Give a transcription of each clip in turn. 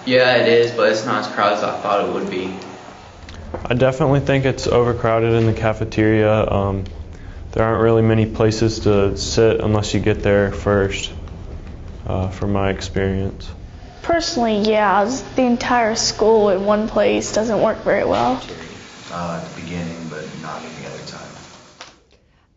Yeah, it is, but it's not as crowded as I thought it would be. I definitely think it's overcrowded in the cafeteria. There aren't really many places to sit unless you get there first, from my experience. Personally, yeah, the entire school in one place doesn't work very well. At the beginning, but not any other time.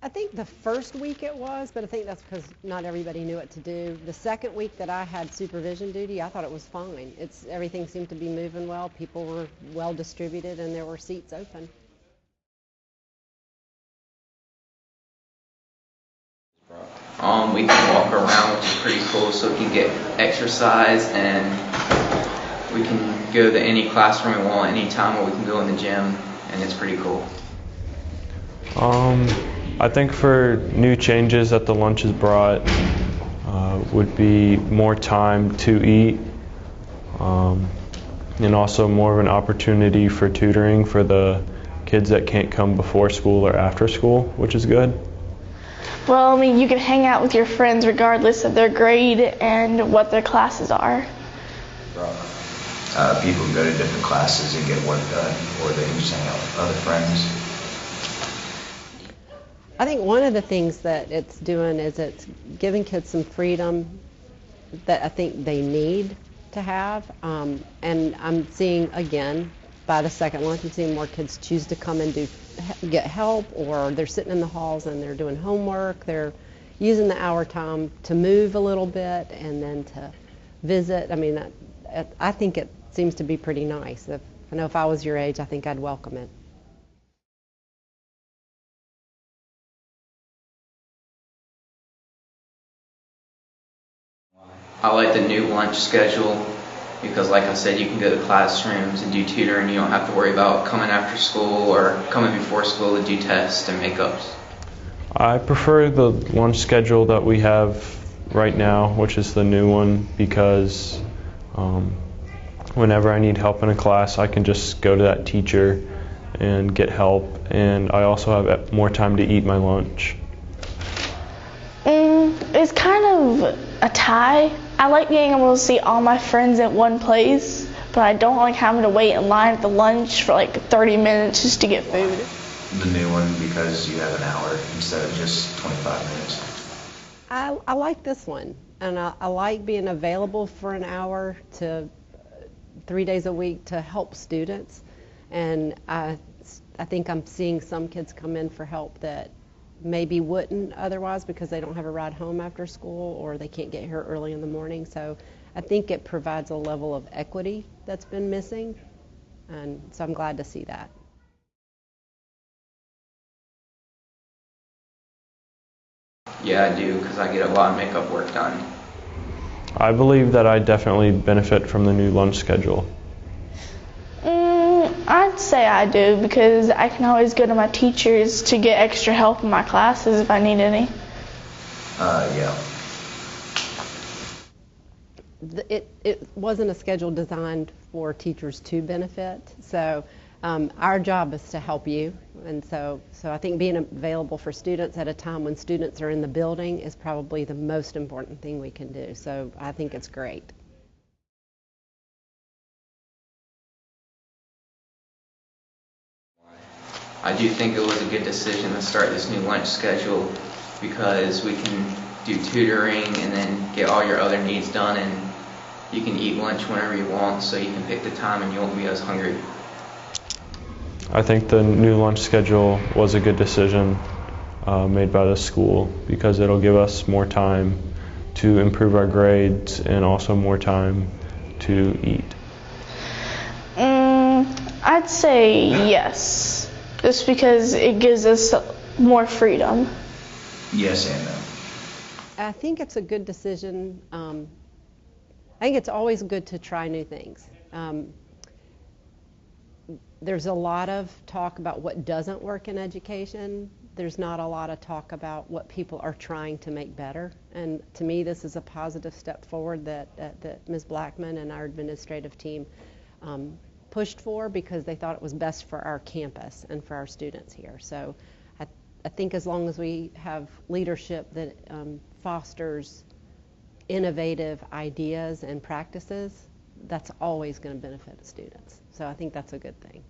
I think the first week it was, but I think that's because not everybody knew what to do. The second week that I had supervision duty, I thought it was fine. Everything seemed to be moving well. People were well distributed, and there were seats open. We can walk around, which is pretty cool, so we can get exercise, and we can go to any classroom we want anytime, or we can go in the gym, and it's pretty cool. I think for new changes that the lunch has brought would be more time to eat, and also more of an opportunity for tutoring for the kids that can't come before school or after school, which is good. Well, I mean, you can hang out with your friends regardless of their grade and what their classes are. People can go to different classes and get work done, or they can just hang out with other friends. I think one of the things that it's doing is it's giving kids some freedom that I think they need to have. And I'm seeing, again, by the second lunch, I'm seeing more kids choose to come and get help, or they're sitting in the halls and they're doing homework. They're using the hour time to move a little bit and then to visit. I mean, I think it seems to be pretty nice. I know if I was your age, I think I'd welcome it. I like the new lunch schedule because, like I said, you can go to classrooms and do tutoring. You don't have to worry about coming after school or coming before school to do tests and makeups. I prefer the lunch schedule that we have right now, which is the new one, because whenever I need help in a class, I can just go to that teacher and get help, and I also have more time to eat my lunch. It's kind of a tie. I like being able to see all my friends at one place, but I don't like having to wait in line at the lunch for like 30 minutes just to get food. The new one, because you have an hour instead of just 25 minutes. I like this one, and I like being available for an hour to 3 days a week to help students. And I think I'm seeing some kids come in for help that maybe wouldn't otherwise because they don't have a ride home after school or they can't get here early in the morning. So I think it provides a level of equity that's been missing, and so I'm glad to see that. Yeah, I do, because I get a lot of makeup work done. I believe that I definitely benefit from the new lunch schedule. I'd say I do, because I can always go to my teachers to get extra help in my classes if I need any. Yeah. It wasn't a schedule designed for teachers to benefit, so our job is to help you, and so I think being available for students at a time when students are in the building is probably the most important thing we can do, so I think it's great. I do think it was a good decision to start this new lunch schedule because we can do tutoring and then get all your other needs done, and you can eat lunch whenever you want, so you can pick the time and you won't be as hungry. I think the new lunch schedule was a good decision made by the school because it'll give us more time to improve our grades and also more time to eat. I'd say yes, just because it gives us more freedom. Yes and no. I think it's a good decision. I think it's always good to try new things. There's a lot of talk about what doesn't work in education. There's not a lot of talk about what people are trying to make better. And to me, this is a positive step forward that Ms. Blackman and our administrative team pushed for because they thought it was best for our campus and for our students here. So I think as long as we have leadership that fosters innovative ideas and practices, that's always going to benefit students. So I think that's a good thing.